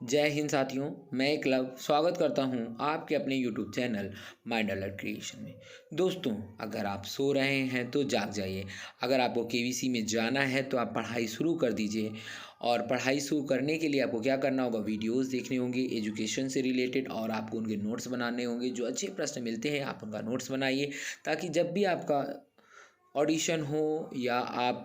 जय हिंद साथियों, मैं एकलव स्वागत करता हूं आपके अपने YouTube channel mind alert creation में। दोस्तों, अगर आप सो रहे हैं तो जाग जाइए। अगर आपको केवीसी में जाना है तो आप पढ़ाई शुरू कर दीजिए। और पढ़ाई शुरू करने के लिए आपको क्या करना होगा, वीडियोस देखने होंगे एजुकेशन से रिलेटेड, और आपको उनके नोट्स बनाने होंगे। जो अच्छे प्रश्न मिलते हैं आप उनका नोट्स बनाइए, ताकि जब भी आपका ऑडिशन हो या आप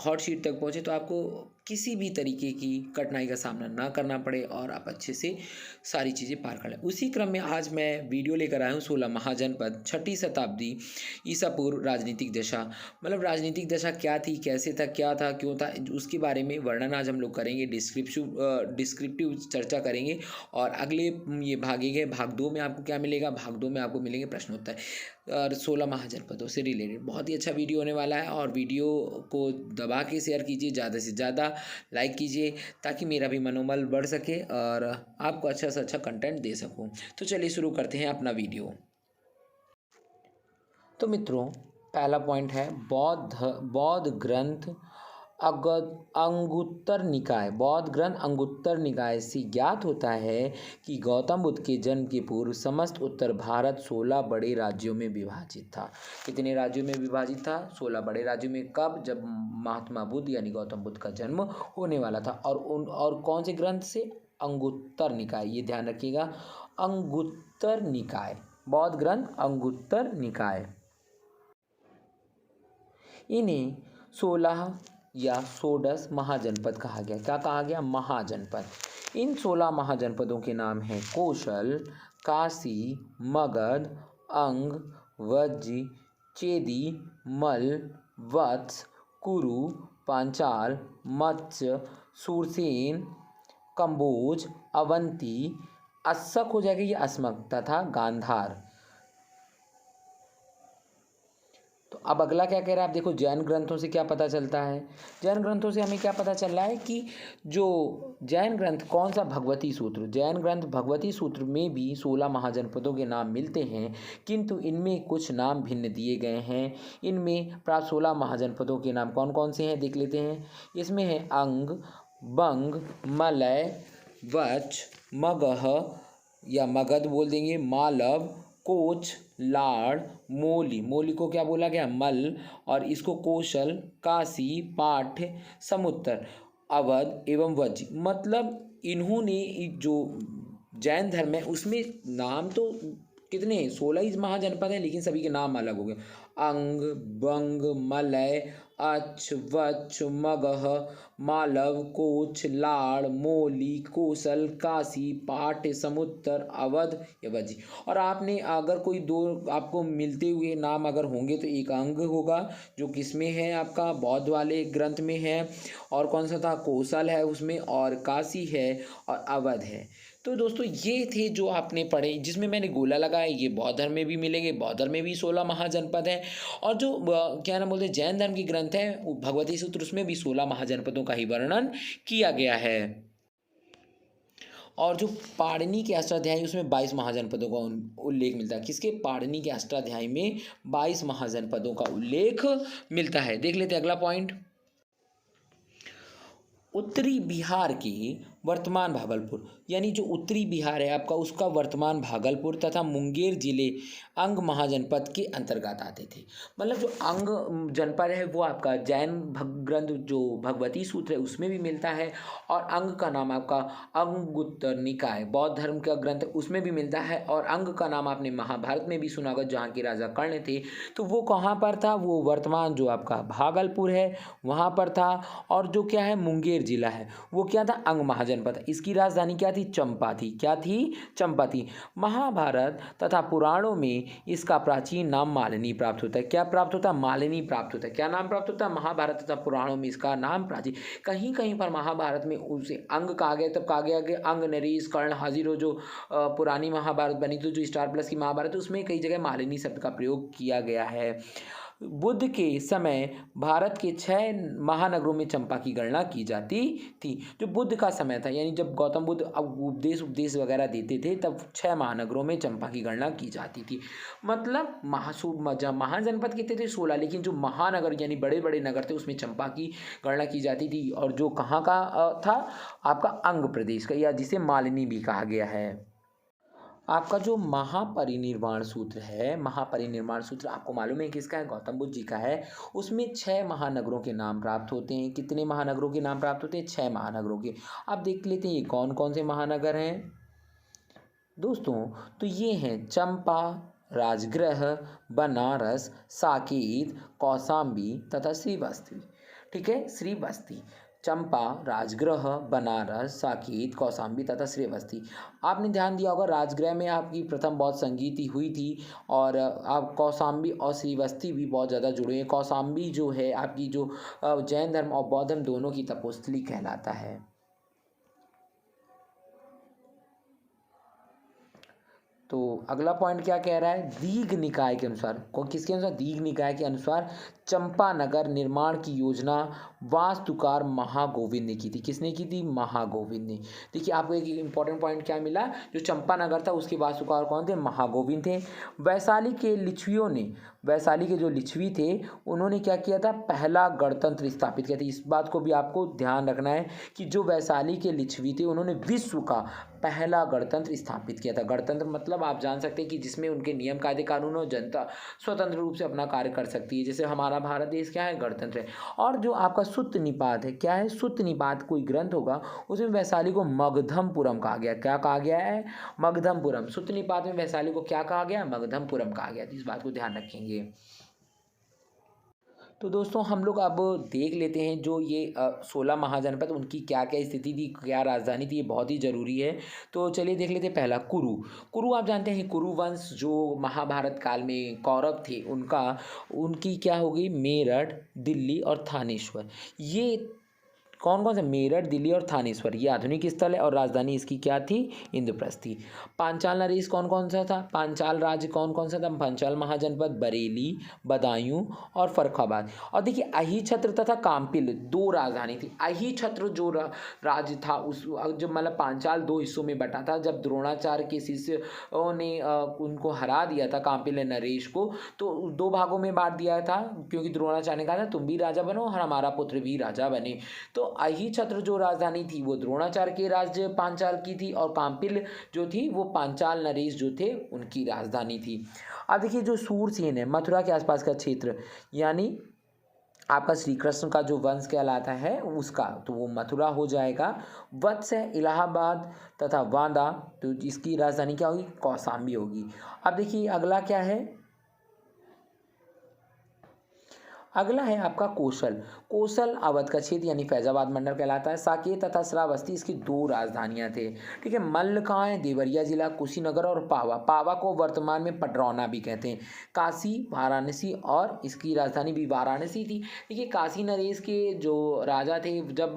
हॉट शीट तक पहुँचे तो आपको किसी भी तरीके की कठिनाई का सामना ना करना पड़े और आप अच्छे से सारी चीज़ें पार कर लें। उसी क्रम में आज मैं वीडियो लेकर आया हूँ 16 महाजनपद 6ठी शताब्दी ईसा पूर्व राजनीतिक दशा। मतलब राजनीतिक दशा क्या थी, कैसे था, क्या था, क्यों था, उसके बारे में वर्णन आज हम लोग करेंगे। डिस्क्रिप्टिव चर्चा करेंगे। और अगले ये भागेंगे भाग 2 में आपको क्या मिलेगा, भाग 2 में आपको मिलेंगे प्रश्नोत्तर और 16 महाजनपदों से रिलेटेड। बहुत ही अच्छा वीडियो होने वाला है और वीडियो को दबा के शेयर कीजिए, ज़्यादा से ज़्यादा लाइक कीजिए, ताकि मेरा भी मनोबल बढ़ सके और आपको अच्छा से अच्छा कंटेंट दे सकूं। तो चलिए शुरू करते हैं अपना वीडियो। तो मित्रों, पहला पॉइंट है बौद्ध ग्रंथ अंगुत्तर निकाय। बौद्ध ग्रंथ अंगुत्तर निकाय से ज्ञात होता है कि गौतम बुद्ध के जन्म के पूर्व समस्त उत्तर भारत 16 बड़े राज्यों में विभाजित था। कितने राज्यों में विभाजित था? 16 बड़े राज्यों में। कब? जब महात्मा बुद्ध यानी गौतम बुद्ध का जन्म होने वाला था। और कौन से ग्रंथ से? अंगुत्तर निकाय, ये ध्यान रखिएगा, अंगुत्तर निकाय, बौद्ध ग्रंथ अंगुत्तर निकाय। इन्हें 16 या षोडश महाजनपद कहा गया। क्या कहा गया? महाजनपद। इन 16 महाजनपदों के नाम हैं कौशल, काशी, मगध, अंग, वज्र, चेदी, मल, वत्स, कुरु, पांचाल, मत्स्य, सुरसेन, कंबोज, अवंती, अस्सक हो जाएगा ये अस्मक, तथा गांधार। तो अब अगला क्या कह रहा है आप देखो, जैन ग्रंथों से क्या पता चलता है। जैन ग्रंथों से हमें क्या पता चल रहा है कि जो जैन ग्रंथ कौन सा, भगवती सूत्र, जैन ग्रंथ भगवती सूत्र में भी 16 महाजनपदों के नाम मिलते हैं, किंतु इनमें कुछ नाम भिन्न दिए गए हैं। इनमें प्राप्त 16 महाजनपदों के नाम कौन कौन से हैं देख लेते हैं। इसमें है अंग, बंग, मलय, वच, मगह या मगध बोल देंगे, मालव, कोच, लाड़, मोली, मोली को क्या बोला गया? मल, और इसको कौशल, काशी, पाठ्य, समुत्तर, अवध एवं वज्र। मतलब इन्होंने जो जैन धर्म है उसमें नाम तो कितने, 16 ही महाजनपद हैं, लेकिन सभी के नाम अलग हो गए। अंग, बंग, मलय, अच, वच, मगह, मालव, कोच, लाड़, मोली, कौशल, काशी, पाठ, समुत्तर, अवध या वज्र। और आपने अगर कोई दो आपको मिलते हुए नाम अगर होंगे तो एक अंग होगा जो किसमें है, आपका बौद्ध वाले ग्रंथ में है, और कौन सा था, कौशल है उसमें, और काशी है, और अवध है। तो दोस्तों ये थे जो आपने पढ़े, जिसमें मैंने गोला लगाया। ये बौद्ध धर्म में भी मिलेंगे, बौद्ध धर्म में भी 16 महाजनपद हैं। और जो क्या नाम बोलते हैं, जैन धर्म के ग्रंथ हैं भगवती सूत्र, उसमें भी 16 महाजनपदों का ही वर्णन किया गया है। और जो पाणिनि के अष्टाध्यायी उसमें 22 महाजनपदों का उल्लेख मिलता है। किसके? पाणिनि के अष्टाध्यायी में 22 महाजनपदों का उल्लेख मिलता है। देख लेते हैं अगला पॉइंट। उत्तरी बिहार की वर्तमान भागलपुर, यानी जो उत्तरी बिहार है आपका, उसका वर्तमान भागलपुर तथा मुंगेर जिले अंग महाजनपद के अंतर्गत आते थे। मतलब जो अंग जनपद है वो आपका जैन ग्रंथ जो भगवती सूत्र है उसमें भी मिलता है, और अंग का नाम आपका अंगुत्तर निकाय बौद्ध धर्म का ग्रंथ उसमें भी मिलता है, और अंग का नाम आपने महाभारत में भी सुना होगा, जहाँ के राजा कर्ण थे। तो वो कहाँ पर था? वो वर्तमान जो आपका भागलपुर है वहाँ पर था। और जो क्या है, मुंगेर जिला है वो क्या था? अंग महाजनपद। इसकी राजधानी क्या थी? चंपा थी। क्या थी? चंपा थी। महाभारत तथा पुराणों में इसका प्राचीन नाम मालिनी प्राप्त होता है। क्या प्राप्त होता है? मालिनी प्राप्त होता है। क्या नाम प्राप्त होता है? महाभारत तथा पुराणों में इसका नाम प्राचीन। कहीं कहीं पर महाभारत में उसे अंग कहा गया, तब कहा गया कि अंग, नरेश, कर्ण, हाजिर हो। जो पुरानी महाभारत बनी थी, जो स्टार प्लस की महाभारत, उसमें कई जगह मालिनी शब्द का प्रयोग किया गया है। बुद्ध के समय भारत के 6 महानगरों में चंपा की गणना की जाती थी। जो बुद्ध का समय था, यानी जब गौतम बुद्ध अब उपदेश वगैरह देते थे, तब 6 महानगरों में चंपा की गणना की जाती थी। मतलब महाजनपद कितने थे? 16, लेकिन जो महानगर यानी बड़े बड़े नगर थे उसमें चंपा की गणना की जाती थी। और जो कहाँ का था? आपका अंग प्रदेश का, या जिसे मालिनी भी कहा गया है। आपका जो महापरिनिर्वाण सूत्र है, महापरिनिर्वाण सूत्र आपको मालूम है किसका है? गौतम बुद्ध जी का है। उसमें 6 महानगरों के नाम प्राप्त होते हैं। कितने महानगरों के नाम प्राप्त होते हैं? 6 महानगरों के। अब देख लेते हैं ये कौन कौन से महानगर हैं दोस्तों। तो ये हैं चंपा, राजगृह, बनारस, साकेत, कौशाम्बी तथा श्रीवस्ती। ठीक है, श्रीवस्ती, चंपा, राजगृह, बनारस, साकेत, कौशाम्बी तथा श्रीवस्ती। आपने ध्यान दिया होगा राजगृह में आपकी प्रथम बौद्ध संगीति हुई थी, और आप कौशाम्बी और श्रीवस्ती भी बहुत ज़्यादा जुड़े हैं। कौशाम्बी जो है आपकी जो जैन धर्म और बौद्ध धर्म दोनों की तपोस्थली कहलाता है। तो अगला पॉइंट क्या कह रहा है? दीघ निकाय के अनुसार, किसके अनुसार? दीघ निकाय के अनुसार चंपा नगर निर्माण की योजना वास्तुकार महागोविंद ने की थी। किसने की थी? महागोविंद ने। देखिए आपको एक इंपॉर्टेंट पॉइंट क्या मिला, जो चंपा नगर था उसके वास्तुकार कौन थे? महागोविंद थे। वैशाली के लिच्छवियों ने, वैशाली के जो लिच्छवी थे उन्होंने क्या किया था? पहला गणतंत्र स्थापित किया था। इस बात को भी आपको ध्यान रखना है कि जो वैशाली के लिच्छवी थे उन्होंने विश्व का पहला गणतंत्र स्थापित किया था। गणतंत्र मतलब आप जान सकते हैं कि जिसमें उनके नियम कायदे कानून और जनता स्वतंत्र रूप से अपना कार्य कर सकती है। जैसे हमारा भारत देश क्या है? गणतंत्र है। और जो आपका सुत्त निपात है, क्या है? सुत्त निपात कोई ग्रंथ होगा, उसमें वैशाली को मगधमपुरम कहा गया। क्या कहा गया है? मगधमपुरम। सुत्त निपात में वैशाली को क्या कहा गया? मगधमपुरम कहा गया। तो इस बात को ध्यान रखेंगे। तो दोस्तों हम लोग अब देख लेते हैं जो ये 16 महाजनपद, उनकी क्या क्या स्थिति थी, क्या राजधानी थी, ये बहुत ही ज़रूरी है। तो चलिए देख लेते हैं। पहला कुरु। कुरु आप जानते हैं कुरु वंश जो महाभारत काल में कौरव थे, उनकी क्या होगी? मेरठ, दिल्ली और थानेश्वर। ये कौन कौन से? मेरठ, दिल्ली और थानेश्वर, ये आधुनिक स्थल है। और राजधानी इसकी क्या थी? इंद्रप्रस्थी। पांचाल नरेश कौन कौन सा था? पांचाल राज्य कौन कौन सा था? पांचाल महाजनपद बरेली, बदायूं और फर्रुखाबाद। और देखिए अहिछत्र तथा काम्पिल 2 राजधानी थी। अहिछत्र जो राज्य था उस जब मतलब पांचाल 2 हिस्सों में बटा था, जब द्रोणाचार्य के शिष्यों ने उनको हरा दिया था, काम्पिल ने नरेश को, तो 2 भागों में बांट दिया था, क्योंकि द्रोणाचार्य ने कहा था तुम भी राजा बनो और हमारा पुत्र भी राजा बने। तो अहिछत्र जो राजधानी थी वो द्रोणाचार्य के राज्य पांचाल की थी, और काम्पिल जो थी वो पांचाल नरेश जो थे उनकी राजधानी थी। अब देखिए जो सूरसेन है, मथुरा के आसपास का क्षेत्र, यानी आपका श्री कृष्ण का जो वंश कहलाता है उसका, तो वो मथुरा हो जाएगा। वत्स है इलाहाबाद तथा वांदा, तो इसकी राजधानी क्या होगी? कौशाम्बी होगी। अब देखिए अगला क्या है? अगला है आपका कौशल। कौशल अवध का क्षेत्र यानी फैजाबाद मंडल कहलाता है। साकेत तथा श्रावस्ती इसकी 2 राजधानियां थे। ठीक है, मल्ल कहाँ है? देवरिया जिला, कुशीनगर और पावा। पावा को वर्तमान में पडरौना भी कहते हैं। काशी, वाराणसी, और इसकी राजधानी भी वाराणसी थी। देखिए काशी नरेश के जो राजा थे, जब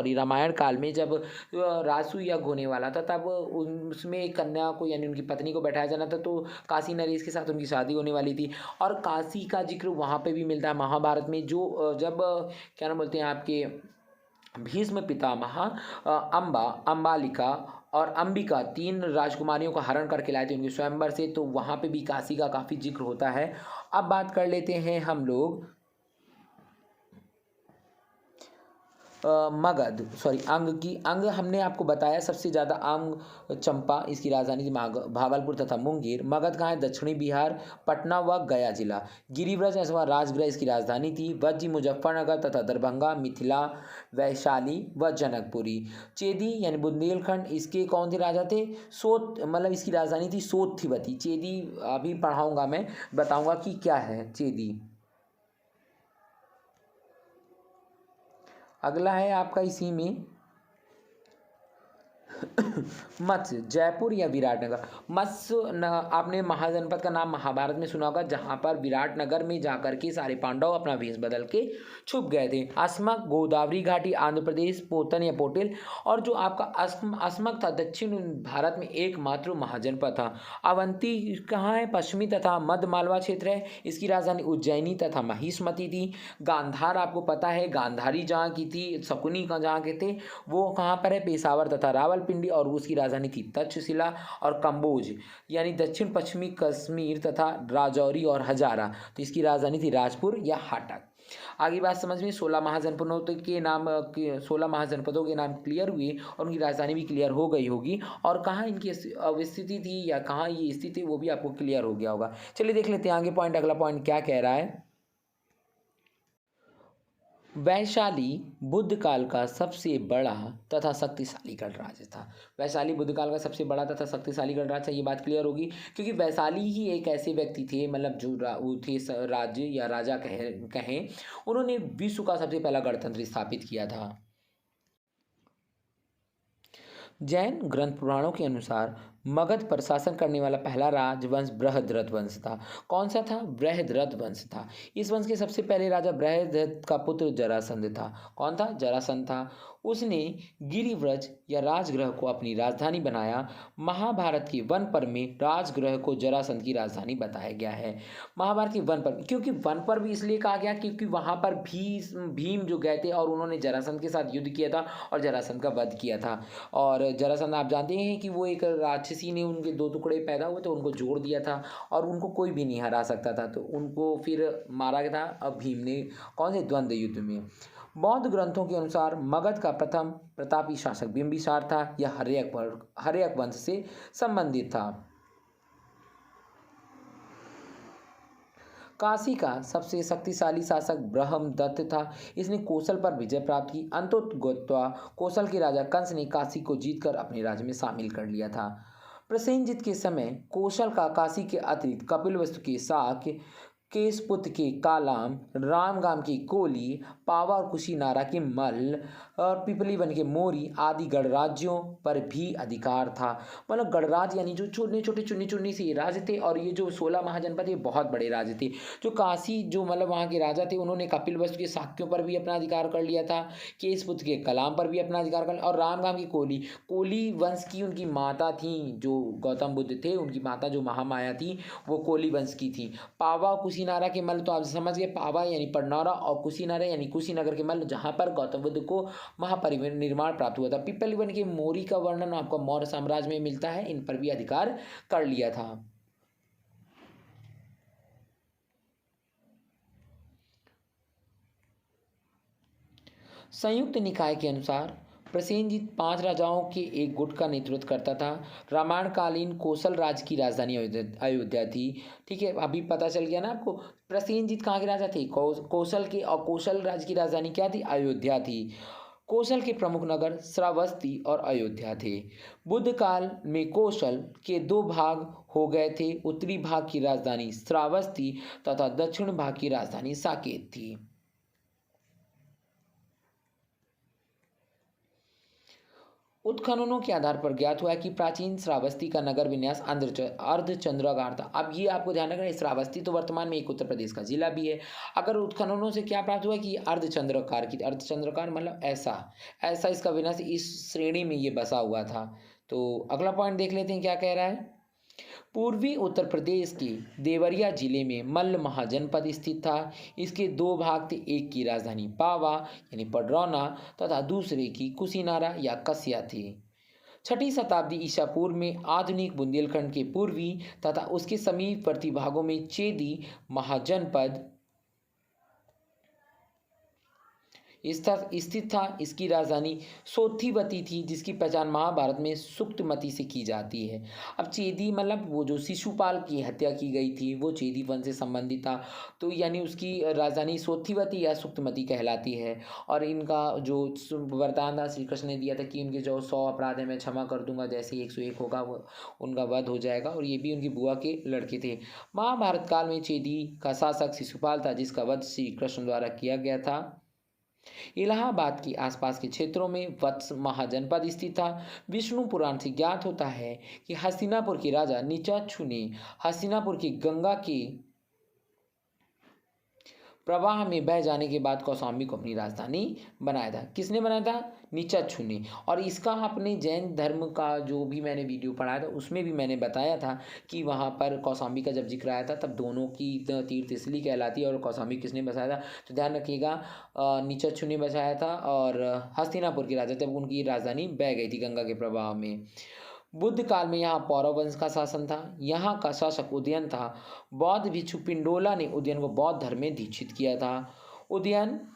रामायण काल में जब रासु यज्ञ होने वाला था, तब उसमें एक कन्या को यानी उनकी पत्नी को बैठाया जाना था, तो काशी नरेश के साथ उनकी शादी होने वाली थी। और काशी का जिक्र वहाँ पे भी मिलता है महाभारत में, जो जब क्या नाम बोलते हैं आपके भीष्म पितामह अंबालिका और अंबिका 3 राजकुमारियों का हरण करके लाए थे उनके स्वयंवर से, तो वहाँ पे भी काशी का काफ़ी जिक्र होता है। अब बात कर लेते हैं हम लोग अंग की। अंग हमने आपको बताया सबसे ज़्यादा अंग चंपा, इसकी राजधानी थी भागलपुर तथा मुंगेर। मगध कहाँ है? दक्षिणी बिहार, पटना व गया जिला। गिरिव्रज अथवा राजगृह इसकी राजधानी थी। वज्जी मुजफ्फरनगर तथा दरभंगा, मिथिला, वैशाली व जनकपुरी। चेदी यानी बुंदेलखंड, इसके कौन से राजा थे? सोत, मतलब इसकी राजधानी थी सोत्थिवती। चेदी अभी पढ़ाऊँगा, मैं बताऊँगा कि क्या है चेदी। अगला है आपका इसी में मत्स्य जयपुर या विराटनगर। आपने महाजनपद का नाम महाभारत में सुना होगा, जहाँ पर विराटनगर में जाकर के सारे पांडव अपना वेश बदल के छुप गए थे। अस्मक गोदावरी घाटी आंध्र प्रदेश, पोतन या पोटिल। और जो आपका अस्मक था दक्षिण भारत में एकमात्र महाजनपद था। अवंती कहाँ है? पश्चिमी तथा मध्य मालवा क्षेत्र है। इसकी राजधानी उज्जैनी तथा महिष्मती थी। गांधार आपको पता है, गांधारी जहाँ की थी, शकुनी का जहाँ के थे वो कहाँ पर है? पेशावर तथा रावलपिंडी। और उसकी राजधानी थी तक्षशिला और कंबोज यानी दक्षिण पश्चिमी कश्मीर तथा राजौरी और हजारा। तो इसकी राजधानी थी राजपुर या हाटक। आगे बात समझ में, 16 महाजनपदों के नाम क्लियर हुए और उनकी राजधानी भी क्लियर हो गई होगी, और कहाँ इनकी अवस्थिति थी या कहाँ ये स्थित थी वो भी आपको क्लियर हो गया होगा। चलिए देख लेते हैं आगे पॉइंट, अगला पॉइंट क्या कह रहा है। वैशाली बुद्ध काल का सबसे बड़ा तथा शक्तिशाली गणराज्य था। वैशाली बुद्ध काल का सबसे बड़ा तथा शक्तिशाली गणराज्य था, ये बात क्लियर होगी, क्योंकि वैशाली ही एक ऐसे व्यक्ति थे, मतलब जो वो थे राज्य या राजा कहें, उन्होंने विश्व का सबसे पहला गणतंत्र स्थापित किया था। जैन ग्रंथ पुराणों के अनुसार मगध पर शासन करने वाला पहला राजवंश बृहद्रथ वंश था। कौन सा था? बृहद्रथ वंश था। इस वंश के सबसे पहले राजा बृहद्रथ का पुत्र जरासंध था। कौन था? जरासंध था। उसने गिरिव्रज या राजगृह को अपनी राजधानी बनाया। महाभारत के वन पर्व में राजगृह को जरासंध की राजधानी बताया गया है। महाभारत के वन पर्व, क्योंकि वन पर्व इसलिए कहा गया क्योंकि वहाँ पर भीम जो गए थे और उन्होंने जरासंध के साथ युद्ध किया था और जरासंध का वध किया था। और जरासंध आप जानते हैं कि वो एक राक्षसी ने, उनके 2 टुकड़े पैदा हुए थे, उनको जोड़ दिया था और उनको कोई भी नहीं हरा सकता था, तो उनको फिर मारा गया था अब भीम ने, कौन से? द्वंद्व युद्ध में। बौद्ध ग्रंथों के अनुसार मगध का प्रथम प्रतापी शासक बिंबिसार था। यह हर्यक वंश से संबंधित था। काशी का सबसे शक्तिशाली शासक ब्रह्मदत्त था। इसने कौशल पर विजय प्राप्त की। अंततोगत्वा कौशल के राजा कंस ने काशी को जीतकर अपने राज्य में शामिल कर लिया था। प्रसेनजित के समय कौशल का काशी के अतिरिक्त कपिलवस्तु के शाक, केशपुत्र के कालाम, रामगाम की कोली, पावा और कुशीनारा के मल्ल और पिपलीवन के मोरी आदि गणराज्यों पर भी अधिकार था। मतलब गणराज्य यानी जो छोटे छोटे चुन्नी चुन्नी से राज्य थे, और ये जो 16 महाजनपद ये बहुत बड़े राज्य थे। जो काशी जो मतलब वहाँ के राजा थे, उन्होंने कपिलवस्तु के शाक्यों पर भी अपना अधिकार कर लिया था, केशपुत्र के कलाम पर भी अपना अधिकार कर लिया, और रामगाम की कोली वंश की उनकी माता थी, जो गौतम बुद्ध थे उनकी माता जो महामाया थी वो कोली वंश की थी। पावा कुशीनारा के मल्ल तो आप समझ गए, पावा यानी पन्नौरा और कुशीनारा यानी कुशीनगर के मल्ल, जहाँ पर गौतम बुद्ध को महापरिनिर्वाण प्राप्त हुआ था। पिपलीवन के मोरी का वर्णन आपको मौर्य साम्राज्य में मिलता है, इन पर भी अधिकार कर लिया था। संयुक्त निकाय के अनुसार प्रसेनजित 5 राजाओं के एक गुट का नेतृत्व करता था। रामायणकालीन कौशल राज्य की राजधानी अयोध्या थी। ठीक है, अभी पता चल गया ना आपको। प्रसेनजित कहाँ के राजा थे? कौशल के, और कौशल राज्य की राजधानी क्या थी? अयोध्या थी। कौशल के प्रमुख नगर श्रावस्ती और अयोध्या थे। बुद्ध काल में कौशल के 2 भाग हो गए थे। उत्तरी भाग की राजधानी श्रावस्ती तथा दक्षिण भाग की राजधानी साकेत थी। उत्खननों के आधार पर ज्ञात हुआ है कि प्राचीन श्रावस्ती का नगर विन्यास अर्धचंद्राकार था। अब ये आपको ध्यान रखना है, श्रावस्ती तो वर्तमान में एक उत्तर प्रदेश का जिला भी है। अगर उत्खननों से क्या प्राप्त हुआ कि अर्धचंद्राकार की, अर्धचंद्राकार मतलब ऐसा इसका विन्यास, इस श्रेणी में ये बसा हुआ था। तो अगला पॉइंट देख लेते हैं क्या कह रहा है। पूर्वी उत्तर प्रदेश के देवरिया जिले में मल्ल महाजनपद स्थित था। इसके 2 भाग थे, एक की राजधानी पावा यानी पडरौना तथा दूसरे की कुशीनारा या कसिया थी। 6ठी शताब्दी ईसा पूर्व में आधुनिक बुंदेलखंड के पूर्वी तथा उसके समीपवर्ती भागों में चेदी महाजनपद स्थित था। इसकी राजधानी सोथिवती थी, जिसकी पहचान महाभारत में सुक्तमती से की जाती है। अब चेदी मतलब वो जो शिशुपाल की हत्या की गई थी वो चेदी वंश से संबंधित था, तो यानी उसकी राजधानी सोथिवती या सुक्तमती कहलाती है। और इनका जो वरदान था श्री कृष्ण ने दिया था कि उनके जो 100 अपराध है मैं क्षमा कर दूंगा, जैसे 101 होगा वो उनका वध हो जाएगा, और ये भी उनकी बुआ के लड़के थे। महाभारत काल में चेदी का शासक शिशुपाल था, जिसका वध श्री कृष्ण द्वारा किया गया था। इलाहाबाद के आसपास के क्षेत्रों में वत्स महाजनपद स्थित था। विष्णु पुराण से ज्ञात होता है कि हस्तिनापुर के राजा निचाक्षु ने हस्तिनापुर की गंगा के प्रवाह में बह जाने के बाद कौशाम्बी को अपनी राजधानी बनाया था। किसने बनाया था? निचाक्षु ने। और इसका अपने जैन धर्म का जो भी मैंने वीडियो पढ़ाया था उसमें भी मैंने बताया था कि वहाँ पर कौशाम्बी का जब जिक्र आया था तब दोनों की तीर्थ इसलिए कहलाती है। और कौशाम्बी किसने बसाया था? तो ध्यान रखिएगा, निचाक्षु ने बसाया था और हस्तिनापुर के राजा जब उनकी राजधानी बह गई थी गंगा के प्रवाह में। बुद्ध काल में यहाँ पौरव वंश का शासन था। यहाँ का शासक उदयन था। बौद्ध भिक्षु पिंडोला ने उदयन को बौद्ध धर्म में दीक्षित किया था। उदयन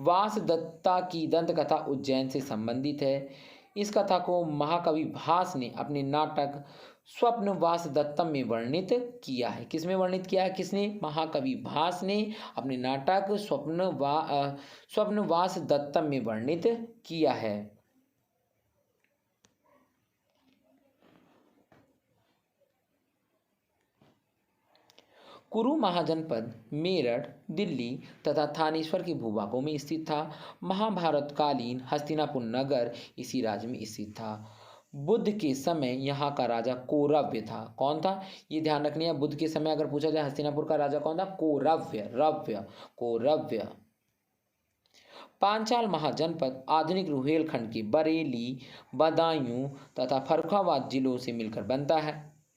वासदत्ता की दंत कथा उज्जैन से संबंधित है। इस कथा को महाकवि भास ने अपने नाटक स्वप्न वासदत्तम में वर्णित किया है। किसमें वर्णित किया है? किसने? महाकवि भास ने अपने नाटक स्वप्न वासदत्तम में वर्णित किया है। कुरु महाजनपद मेरठ, दिल्ली तथा थानेश्वर के भूभागों में स्थित था। महाभारतकालीन हस्तिनापुर नगर इसी राज्य में स्थित था। बुद्ध के समय यहाँ का राजा कौरव्य था। कौन था? ये ध्यान रखनी है। बुद्ध के समय अगर पूछा जाए हस्तिनापुर का राजा कौन था? कौरव्य। पांचाल महाजनपद आधुनिक रुहेलखंड के बरेली, बदायूं तथा फर्रुखाबाद जिलों से मिलकर बनता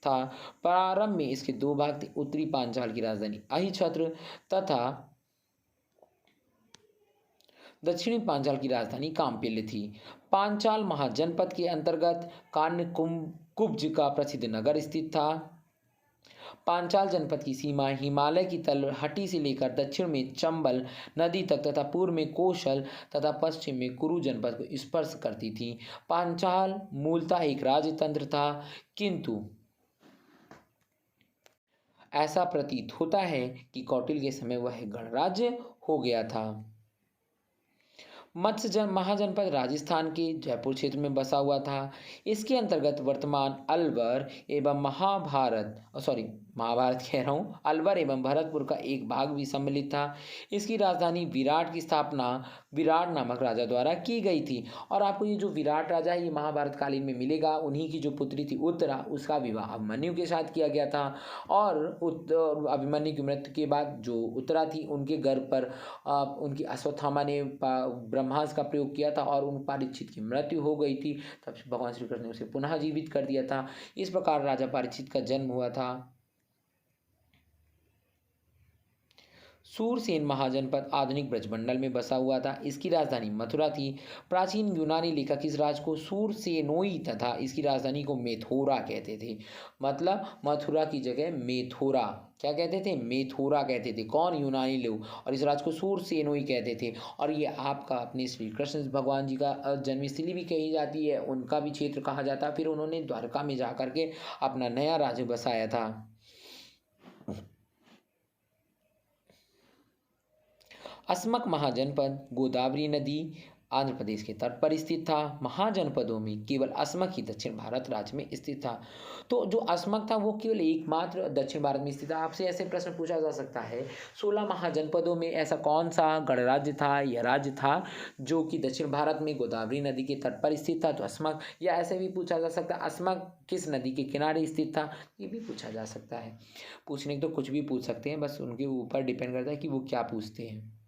था। प्रारंभ में इसके दो भाग थे। उत्तरी पांचाल की राजधानी अहिछत्र तथा दक्षिणी पांचाल की राजधानी काम्पिल्य थी। पांचाल महाजनपद के अंतर्गत कान्यकुब्ज का प्रसिद्ध नगर स्थित था। पांचाल जनपद की सीमा हिमालय की तलहटी से लेकर दक्षिण में चंबल नदी तक तथा पूर्व में कौशल तथा पश्चिम में कुरु जनपद को स्पर्श करती थी। पांचाल मूलतः एक राजतंत्र था, किंतु ऐसा प्रतीत होता है कि कौटिल्य के समय वह गणराज्य हो गया था। मत्स्य महाजनपद राजस्थान के जयपुर क्षेत्र में बसा हुआ था। इसके अंतर्गत वर्तमान अलवर एवं अलवर एवं भरतपुर का एक भाग भी सम्मिलित था। इसकी राजधानी विराट की स्थापना विराट नामक राजा द्वारा की गई थी। और आपको ये जो विराट राजा है ये महाभारत कालीन में मिलेगा। उन्हीं की जो पुत्री थी उत्तरा, उसका विवाह अभिमन्यु के साथ किया गया था। और अभिमन्यु की मृत्यु के बाद जो उत्तरा थी उनके गर्भ पर उनकी अश्वत्थामा ने ब्रह्मास्त्र का प्रयोग किया था और उन परीक्षित की मृत्यु हो गई थी। तब भगवान श्री कृष्ण ने उसे पुनः जीवित कर दिया था। इस प्रकार राजा परीक्षित का जन्म हुआ था। सूरसेन महाजनपद आधुनिक ब्रजमंडल में बसा हुआ था। इसकी राजधानी मथुरा थी। प्राचीन यूनानी लेखक इस राज को सूरसेनोई तथा इसकी राजधानी को मेथोरा कहते थे। मतलब मथुरा की जगह मेथोरा क्या कहते थे? मेथोरा कहते थे। कौन? यूनानी लोग। और इस राज को सूरसेनोई कहते थे। और ये आपका अपने श्री कृष्ण भगवान जी का जन्मस्थली भी कही जाती है, उनका भी क्षेत्र कहा जाता है। फिर उन्होंने द्वारका में जा करके अपना नया राज्य बसाया था। अस्मक महाजनपद गोदावरी नदी आंध्र प्रदेश के तट पर स्थित था। महाजनपदों में केवल अस्मक ही दक्षिण भारत राज्य में स्थित था। तो जो अस्मक था वो केवल एकमात्र दक्षिण भारत में स्थित था। आपसे ऐसे प्रश्न पूछा जा सकता है 16 महाजनपदों में ऐसा कौन सा गणराज्य था या राज्य था जो कि दक्षिण भारत में गोदावरी नदी के तट पर स्थित था? तो अस्मक। या ऐसे भी पूछा जा सकता है अस्मक किस नदी के किनारे स्थित था? ये भी पूछा जा सकता है। पूछने को तो कुछ भी पूछ सकते हैं, बस उनके ऊपर डिपेंड करता है कि वो क्या पूछते हैं।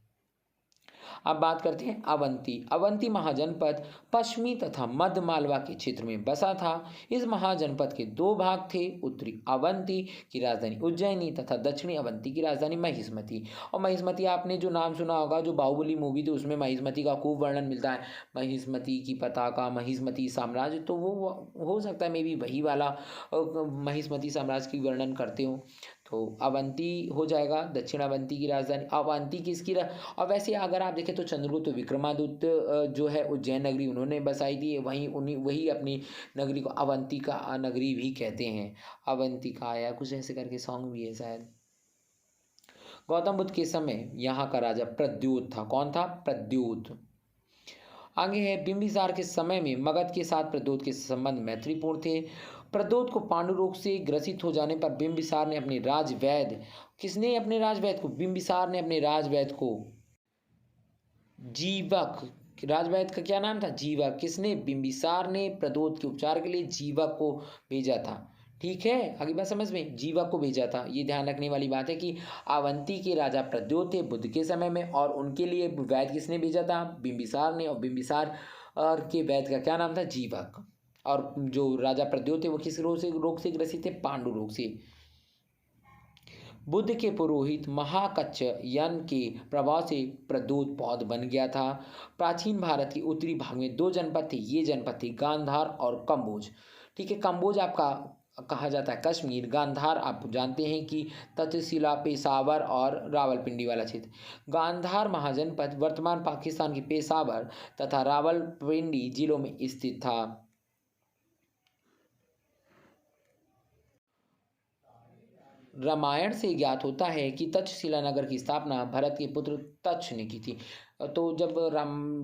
अब बात करते हैं अवंती। अवंती महाजनपद पश्चिमी तथा मध्य मालवा के क्षेत्र में बसा था। इस महाजनपद के दो भाग थे। उत्तरी अवंती की राजधानी उज्जैनी तथा दक्षिणी अवंती की राजधानी महिष्मती। और महिष्मती आपने जो नाम सुना होगा, जो बाहुबली मूवी थी उसमें महिष्मती का खूब वर्णन मिलता है। महिष्मती की पताका, महिष्मती साम्राज्य, तो वो हो सकता है मे बी वही वाला महिष्मती साम्राज्य की वर्णन करते हो। तो अवंती हो जाएगा दक्षिण अवंती की राजधानी। अवंती किसकी और वैसे अगर आप देखें तो चंद्रगुप्त विक्रमादित्य जो है उज्जैन नगरी उन्होंने बसाई थी। वही अपनी नगरी को अवंती का नगरी भी कहते हैं। अवंती का आया कुछ ऐसे करके सॉन्ग भी है शायद। गौतम बुद्ध के समय यहाँ का राजा प्रद्योत था। कौन था? प्रद्योत। आगे है बिंबिसार के समय में मगध के साथ प्रद्योत के संबंध मैत्रीपूर्ण थे। प्रद्योत को पांडु रोग से ग्रसित हो जाने पर बिंबिसार ने अपने राजवैद्य बिंबिसार ने अपने राजवैद्य को जीवक, राजवैद का क्या नाम था? जीवक। किसने? बिंबिसार ने प्रदोत के उपचार के लिए जीवक को भेजा था। ठीक है, आगे बात समझ में, जीवक को भेजा था। ये ध्यान रखने वाली बात है कि अवंती के राजा प्रद्योत थे बुद्ध के समय में, और उनके लिए वैद किसने भेजा था? बिंबिसार ने। और बिंबिसार और के वैद का क्या नाम था? जीवक। और जो राजा प्रद्योत थे वो किस रोग से ग्रसित थे? पांडु रोग से। बुद्ध के पुरोहित महाकच्छयन के प्रभाव से प्रद्योत बौद्ध बन गया था। प्राचीन भारत के उत्तरी भाग में दो जनपद थे, ये जनपद थे गांधार और कंबोज। ठीक है, कंबोज आपका कहा जाता है कश्मीर, गांधार आप जानते हैं कि तक्षशिला, पेशावर और रावलपिंडी वाला क्षेत्र। गांधार महाजनपद वर्तमान पाकिस्तान के पेशावर तथा रावलपिंडी जिलों में स्थित था। रामायण से ज्ञात होता है कि तक्षशिला नगर की स्थापना भरत के पुत्र तक्ष ने की थी। तो जब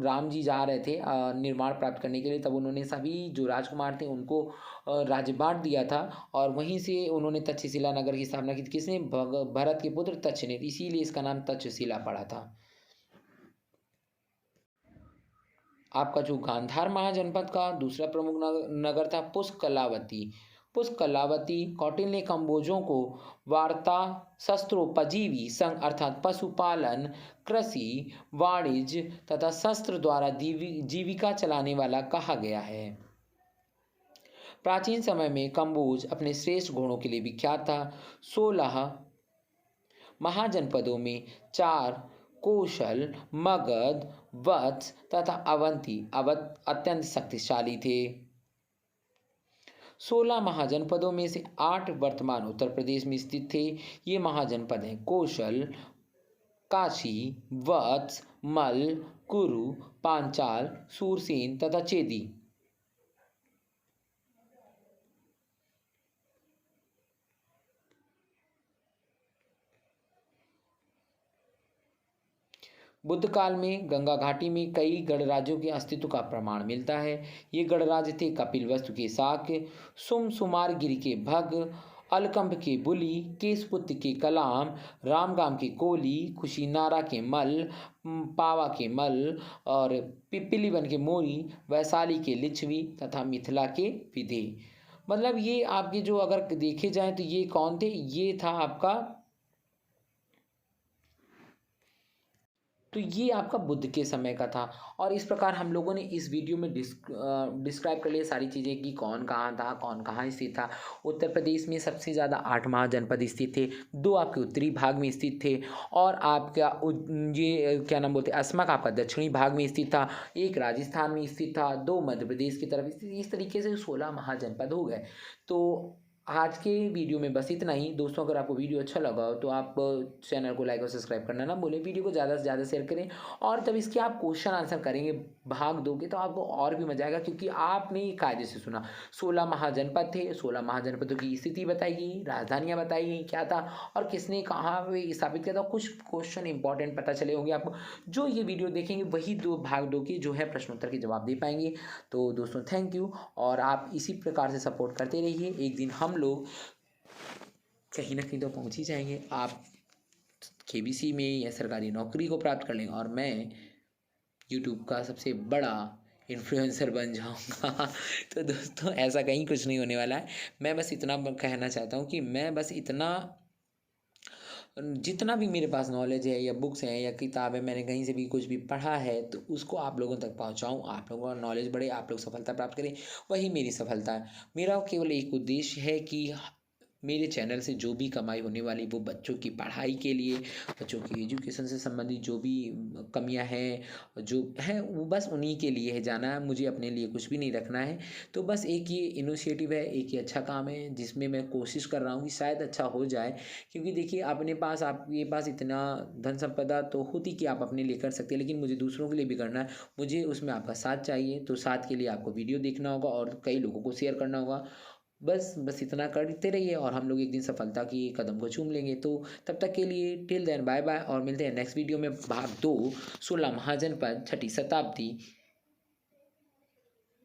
राम जी जा रहे थे निर्माण प्राप्त करने के लिए, तब उन्होंने सभी जो राजकुमार थे उनको राज्य बांट दिया था, और वहीं से उन्होंने तक्षशिला नगर की स्थापना की थी। किसने? भरत के पुत्र तक्ष ने, इसीलिए इसका नाम तक्षशिला पड़ा था। आपका जो गांधार महाजनपद का दूसरा प्रमुख नगर था पुष्कलावती। पुष्कलावती कौटिल्य ने कंबोजों को वार्ता शस्त्रोपजीवी संघ अर्थात पशुपालन, कृषि, वाणिज्य तथा शस्त्र द्वारा जीविका चलाने वाला कहा गया है। प्राचीन समय में कंबोज अपने श्रेष्ठ घोड़ों के लिए विख्यात था। 16 महाजनपदों में 4 कौशल, मगध, वत्स तथा अवंती अत्यंत शक्तिशाली थे। 16 महाजनपदों में से 8 वर्तमान उत्तर प्रदेश में स्थित थे। ये महाजनपद हैं कौशल, काशी, वत्स, मल, कुरु, पांचाल, सूरसेन तथा चेदी। बुद्ध काल में गंगा घाटी में कई गणराज्यों के अस्तित्व का प्रमाण मिलता है। ये गणराज्य थे कपिलवस्तु के शाक्य, सुमसुमारगिरी के भग, अलकंभ के बुली, केशपुत्र के कलाम, रामगाम के कोली, कुशीनारा के मल, पावा के मल और पिपीलीवन के मोरी, वैशाली के लिच्छवी तथा मिथिला के विधे। मतलब ये आपके जो अगर देखे जाए तो ये कौन थे? ये था आपका, तो ये आपका बुद्ध के समय का था। और इस प्रकार हम लोगों ने इस वीडियो में डिस्क्राइब कर लिया सारी चीज़ें कि कौन कहाँ था, कौन कहाँ स्थित था। उत्तर प्रदेश में सबसे ज़्यादा 8 महाजनपद स्थित थे, 2 आपके उत्तरी भाग में स्थित थे, और आपका ये क्या नाम बोलते, असमक आपका दक्षिणी भाग में स्थित था, 1 राजस्थान में स्थित था, 2 मध्य प्रदेश की तरफ स्थित। इस तरीके से 16 महाजनपद हो गए। तो आज के वीडियो में बस इतना ही। दोस्तों, अगर आपको वीडियो अच्छा लगा हो तो आप चैनल को लाइक और सब्सक्राइब करना ना भूलें। वीडियो को ज़्यादा से ज़्यादा शेयर करें, और जब इसके आप क्वेश्चन आंसर करेंगे, भाग दोगे, तो आपको और भी मजा आएगा, क्योंकि आपने कायदे से सुना। 16 महाजनपद थे, 16 महाजनपदों की स्थिति बताई गई, राजधानियाँ बताई गई, क्या था और किसने कहाँ पे स्थापित किया था। कुछ क्वेश्चन इंपॉर्टेंट पता चले होंगे आपको। जो ये वीडियो देखेंगे वही भाग 2 की जो है प्रश्नोत्तर के जवाब दे पाएंगे। तो दोस्तों, थैंक यू, और आप इसी प्रकार से सपोर्ट करते रहिए। एक दिन हम लोग कहीं ना कहीं तो पहुंच ही जाएंगे। आप केबीसी में या सरकारी नौकरी को प्राप्त कर लेंगे, और मैं यूट्यूब का सबसे बड़ा इन्फ्लुएंसर बन जाऊंगा। तो दोस्तों, ऐसा कहीं कुछ नहीं होने वाला है। मैं बस इतना कहना चाहता हूँ कि मैं बस इतना, जितना भी मेरे पास नॉलेज है या बुक्स हैं या किताब है, मैंने कहीं से भी कुछ भी पढ़ा है, तो उसको आप लोगों तक पहुंचाऊं, आप लोगों का नॉलेज बढ़े, आप लोग सफलता प्राप्त करें, वही मेरी सफलता है। मेरा केवल एक उद्देश्य है कि मेरे चैनल से जो भी कमाई होने वाली वो बच्चों की पढ़ाई के लिए, बच्चों की एजुकेशन से संबंधित जो भी कमियां हैं जो हैं, वो बस उन्हीं के लिए है जाना है। मुझे अपने लिए कुछ भी नहीं रखना है। तो बस एक ये इनिशिएटिव है, एक ये अच्छा काम है जिसमें मैं कोशिश कर रहा हूँ कि शायद अच्छा हो जाए। क्योंकि देखिए, अपने पास, आपके पास इतना धन संपदा तो होती कि आप अपने लिए कर सकते हैं, लेकिन मुझे दूसरों के लिए भी करना है। मुझे उसमें आपका साथ चाहिए। तो साथ के लिए आपको वीडियो देखना होगा और कई लोगों को शेयर करना होगा। बस इतना करते रहिए, और हम लोग एक दिन सफलता की कदम को चूम लेंगे। तो तब तक के लिए टिल देन बाय बाय, और मिलते हैं नेक्स्ट वीडियो में। भाग 2, 16 महाजनपद, 6ठी शताब्दी,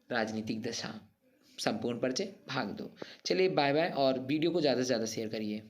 राजनीतिक दशा, संपूर्ण परिचय, भाग 2। चलिए बाय बाय, और वीडियो को ज़्यादा से ज़्यादा शेयर करिए।